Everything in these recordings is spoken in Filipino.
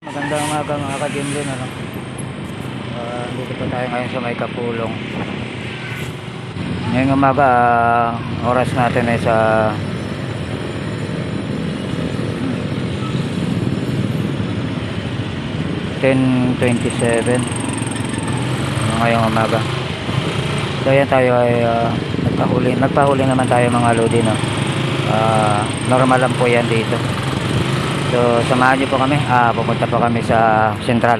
Magandang umaga mga ka-Jimlin, ano? Dito pa tayo ngayon sa may Kapulong. Ngayong umaga, oras natin ay sa 10:27 ngayong umaga. So yan, tayo ay nagpahuli naman tayo mga lodi, no? Normal lang po yan dito. So samahan niyo po kami, pupunta po kami sa Central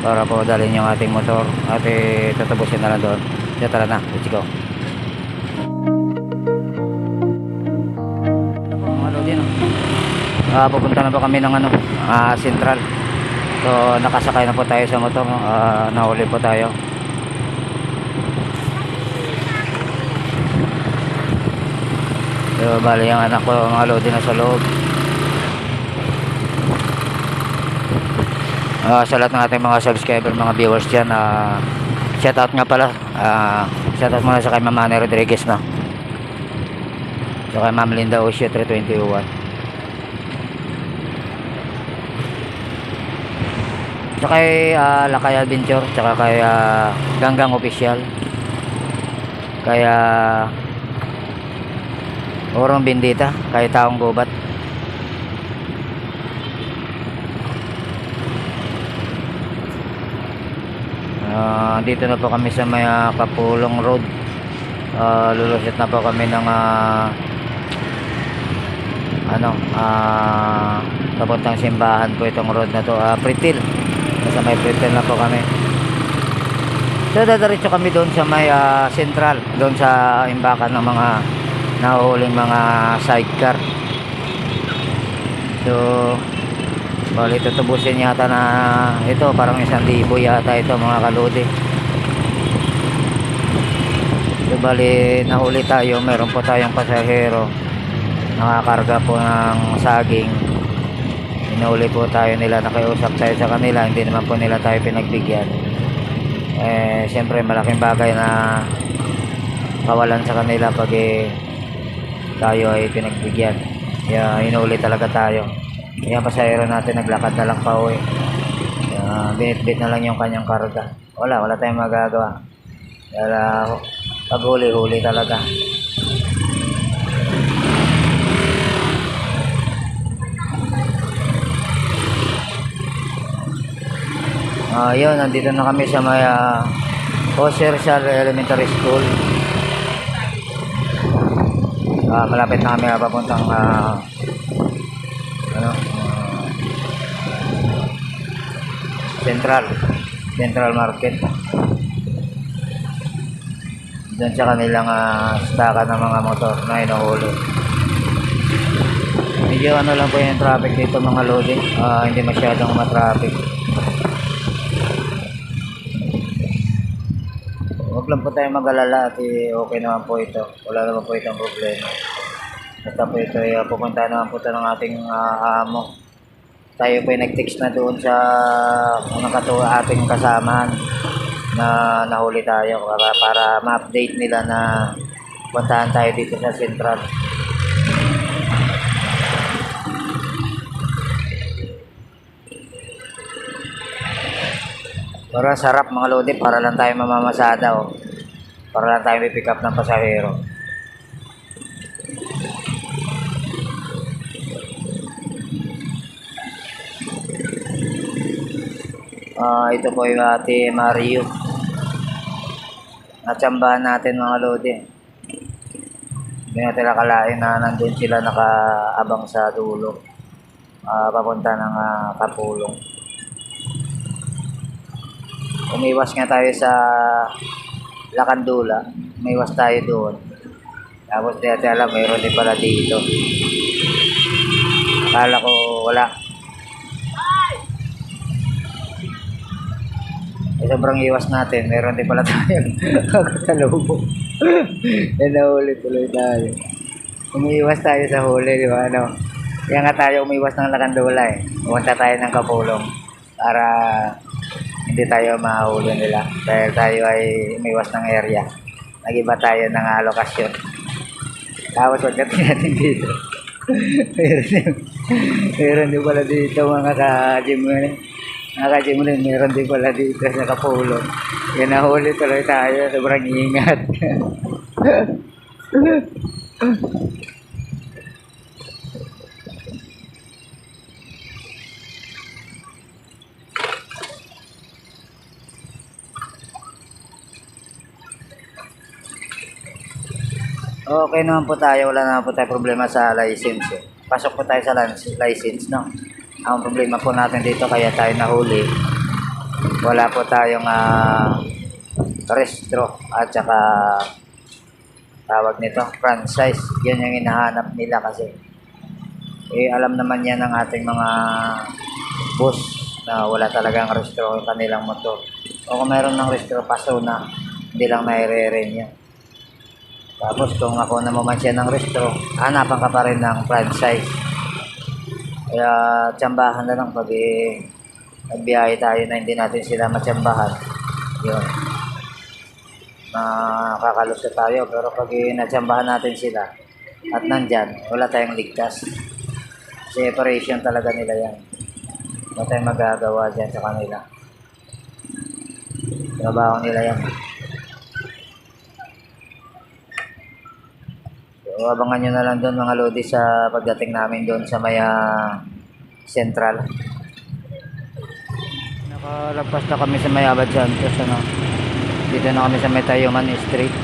para po dalhin yung ating motor at tatapusin na lang doon. So tara na, let's go. Mga lodi, no? Pupunta na po kami ng Central. So nakasakay na po tayo sa motor, nahuli po tayo. So bali yung anak ko mga lodi na sa loob. Sa lahat ng ating mga subscriber, mga viewers dyan, shoutout nga pala, shoutout muna sa kay Ma'am Manny Rodriguez, na so kay Ma'am Linda Osio 321, so kay Lakay Adventure, tsaka kay Ganggang Official, kaya Orong Bindita, kay Taong Gubat. Dito na po kami sa may Kapulong Road. Lulusit na po kami ng papuntang simbahan po itong road na to, Pritil. Nasa may Pritil na po kami. So dadiretso kami doon sa may Central, doon sa imbakan ng mga nahuhuling mga sidecar. So bali tutubusin yata na ito, parang 1,000 yata ito mga kalodi. So bali nahuli tayo, meron po tayong pasahero nakakarga po ng saging. Inuli po tayo nila, nakiusap tayo sa kanila, hindi naman po nila tayo pinagbigyan. Siyempre malaking bagay na kawalan sa kanila pag tayo ay pinagbigyan. Kaya inuli talaga tayo. Yung pasahero natin naglakad na lang pa uwi. Binitbit na lang yung kanyang karga. Wala tayong magagawa. Dahil pag huli-huli talaga. Yun, nandito na kami sa may Jose Rizal Elementary School. Malapit na kami papuntang Central Market. Doon sa kanilang staka ng mga motor na inuhuli. Medyo lang po yung traffic dito mga loading, hindi masyadong matraffic. Huwag lang po tayong mag-alala at okay naman po ito. Wala naman po itong problema. Basta po ito pupunta naman po ito ng ating amo. Tayo po ay nag-text na doon sa ating kasamahan na nahuli tayo para ma-update nila na puntahan tayo dito sa Central. Para sarap mga lodi, para lang tayo mamamasada, para lang tayo may pick up ng pasahero. Ito po yung ate Mario. Natsambahan natin mga lodi. Hindi natin nakalain na nandun sila nakaabang sa dulo, papunta ng Kapulong. Umiwas nga tayo sa Lakandula, umiwas tayo doon. Tapos di natin alam, mayroon din pala dito. Akala ko wala. Sobrang iwas natin, meron din pala tayo kasalubong. Nahuli tuloy tayo. Umiiwas tayo sa huli, di ba? Kaya nga tayo umiiwas ng Lakandula Pumunta tayo ng Kapulong para hindi tayo mahuli nila. Dahil tayo ay umiiwas ng area. Nag-iba tayo ng lokasyon. Tapos huwag natin dito. meron, meron din pala dito mga ka-gym mo. Mga ka-gym mo rin, meron din pala dito sa Kapulong. Kaya nahuli tuloy tayo, sobrang ingat. Okay naman po tayo, wala naman po tayo problema sa license. Pasok po tayo sa license, no? Ang problema po natin dito kaya tayo nahuli, wala po tayong restro at saka tawag nito, franchise. Yan yung hinahanap nila kasi. Alam naman yan ng ating mga boss na wala talagang restro yung kanilang motor. O kung mayroon ng restro, paso na, hindi lang naire-ren yan. Tapos kung ako namamansya ng restro, hanapan ka pa rin ng franchise. Kaya tsambahan na lang pag nagbiyahe tayo na hindi natin sila matsambahan. Yun. Nakakaluso tayo. Pero pag natsambahan natin sila at nandyan, wala tayong ligtas. Separation talaga nila yan. Wala tayong magagawa dyan sa kanila. Trabaho nila yan. So, abangan nyo na lang doon mga lodi sa pagdating namin doon sa Maya Central. Nakalagpas na kami sa Mayabad Santos, ano. Dito na kami sa Tayuman Street.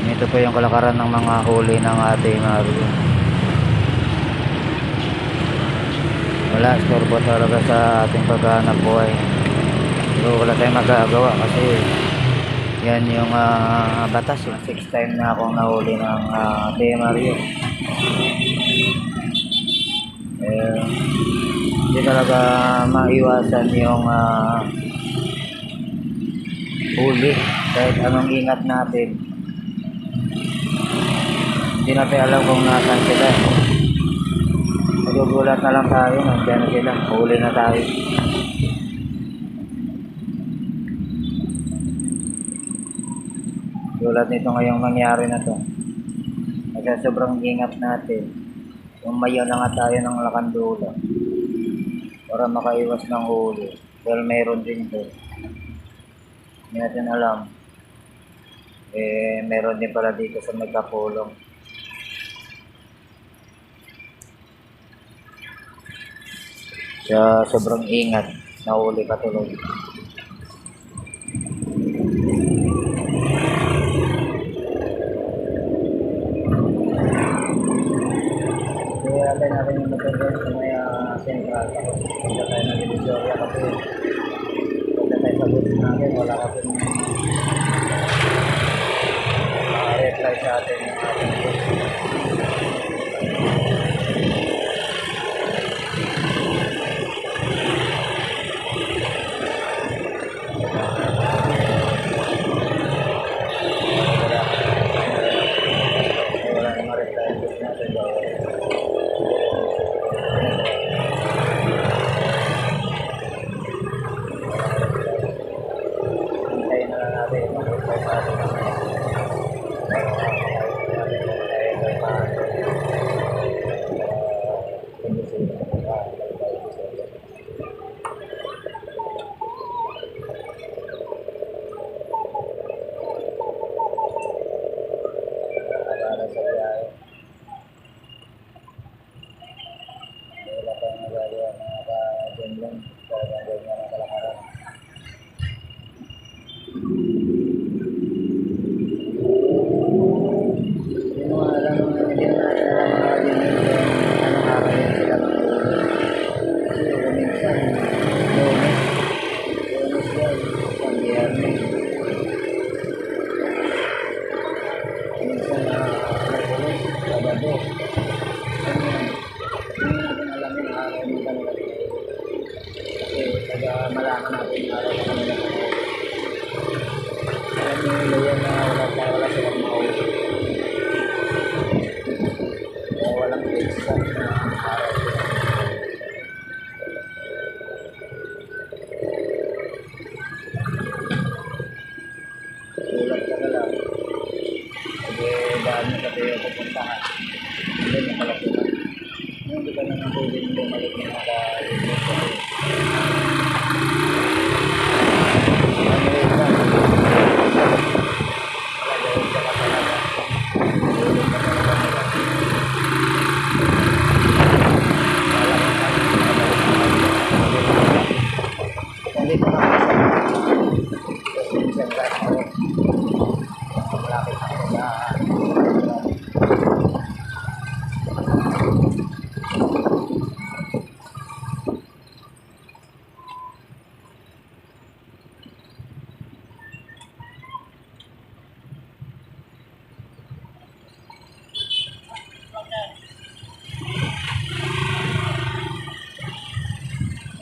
Ito po yung kalakaran ng mga huli ng ating Mario. Wala, storbo talaga sa ating paghahanap buhay. Pero wala tayong magagawa kasi yan yung batas. 6 time na akong nahuli ng Mario. Hindi talaga maiwasan yung huli kahit anong ingat natin. Hindi natin alam kung nasaan sila. Magugulat na lang tayo, nandiyan na sila, huli na tayo. Tulad nito ngayong nangyari na to. Kasi sobrang ingat natin. Umayaw na nga tayo ng Lakandula para makaiwas ng huli. Dahil mayroon din to. Hindi natin alam. Meron din pala dito sa Kapulong. Kaya sobrang ingat. Nahuli ka tuloy. Kaya natin yung matagay sa Maya Central. Tapos punta tayo ng Divisoria kasi punta tayo sa booth natin. Wala kasi reply sa atin yung ating booth. Wala na ma-reply yung booth natin. Hintayin na lang natin yung mag-reply sa atin. Malaman natin yung araw na kanila. Alam nyo yan na wala silang mahuli. Kaya walang exact na araw sila. Ulat ka na lang. bumalik na naka-libre ko.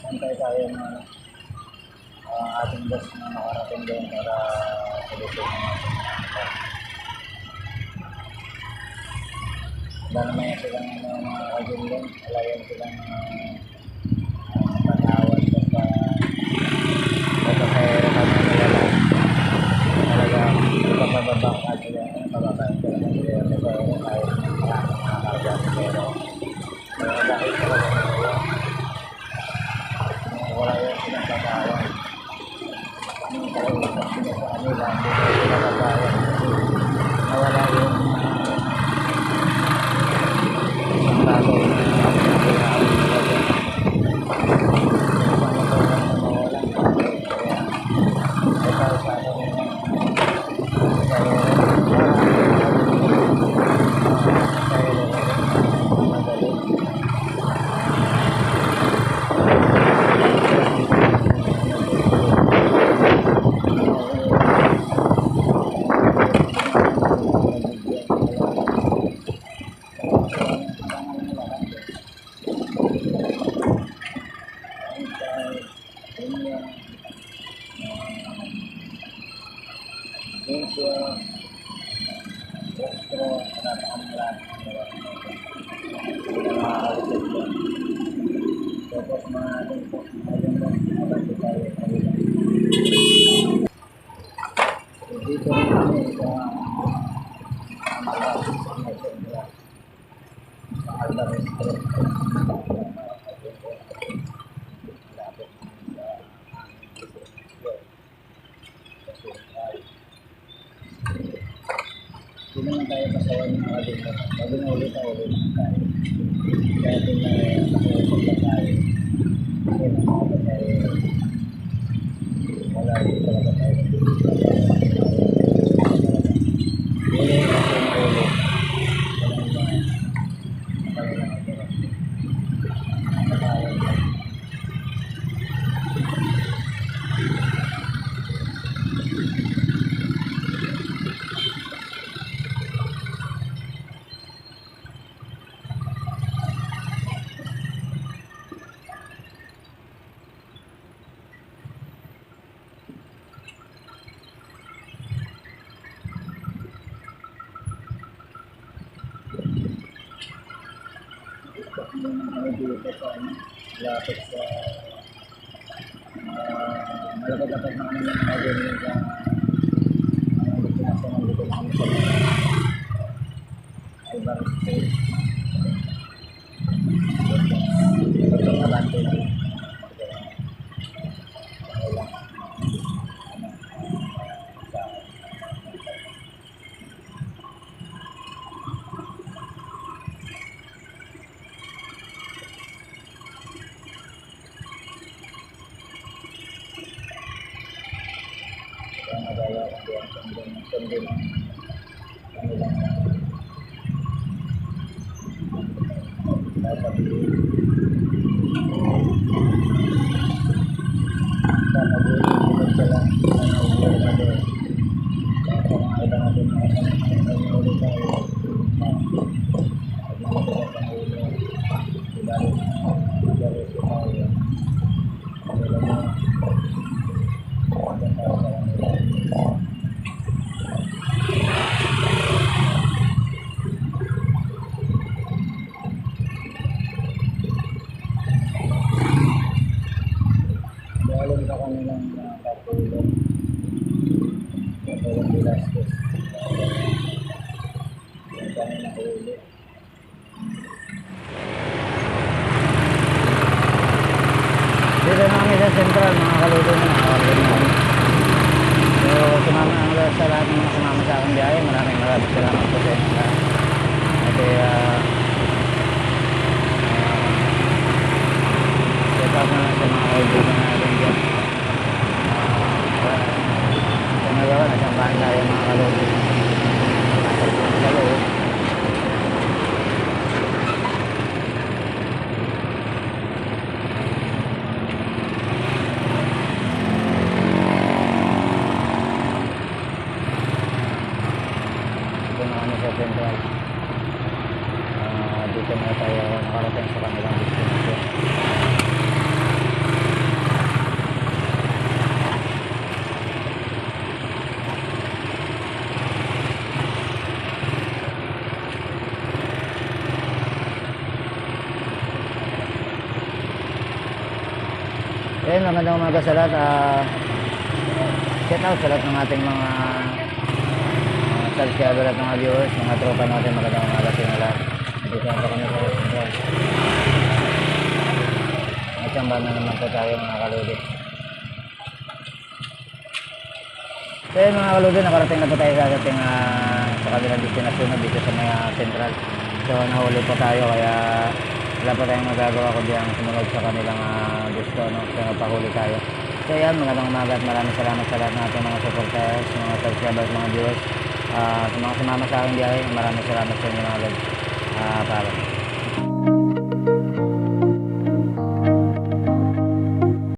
Antay tayo na ating boss na nakarating doon para sagutin natin. Wala naman silang mga kagulong, wala yan silang patawad sa pasahero kami nila lang. Talaga ipapababang ka sila, pababain sila ng sila sa pasahero kahit nakakarga pero dahil sa pasahero wala yan silang patawad. Ang talagang sila sa kanila, hindi sila patawad kasi nawala yung bagay na pinapinaawin nila dyan. Kaya ito sa akin dito rin kami sa Alda Restaurant. Hindi naman tayo pasaya ng mga dito. Bago na ulit tayo. Kaya din na nakiusap lang tayo. Kasi nakakapag tayo. Wala rin talaga tayo. Dito sa lapit sa malapit-lapit na kami ng mga ganyan sa destinasyon ng dito namin sa Alvar State. Ito ang abante na nagaya kasi ang sundo ng kanilang sasabihin. Sasabihin sila ang ulit na doon. Kaya sa mga iba natin mga sanay ulit tayo na magmamagalas ang ulo. Dahil magalas ko tayo. Kaya lang sa Central, mga kaluludo na nakakarga na kami. So, sumama ang sa lahat ng mga sumama sa aking biyahe. Maraming salamat po sa inyo lahat. Kasi, shout out na lang sa mga kaibigan natin dyan. Sa nagawa, nasambahan tayo mga kaluludo. Sa loob. Sa Central. Dito na tayo nakarating sa kanilang destination. Ayun, magandang umaga sa lahat. Shout out sa lahat ng ating mga subscriber at mga viewers, mga tropa natin, magandang umaga sa inyo lahat. Dito na kami sa Central. Nagsamba na naman po tayo mga kaludi. So yun mga kaludi, nakarating na po tayo sa ating sa kabilang destinasyon dito sa mga Central. So nahuli po tayo kaya wala po tayong magagawa kundi ang sumunod sa kanilang gusto, no? So napahuli tayo. So yan, magandang umaga at maraming salamat sa lahat ng ating mga supporters, mga subscribers, mga viewers. Sa mga sumama sa aking biyahe, maraming salamat sa inyo mga lord. Para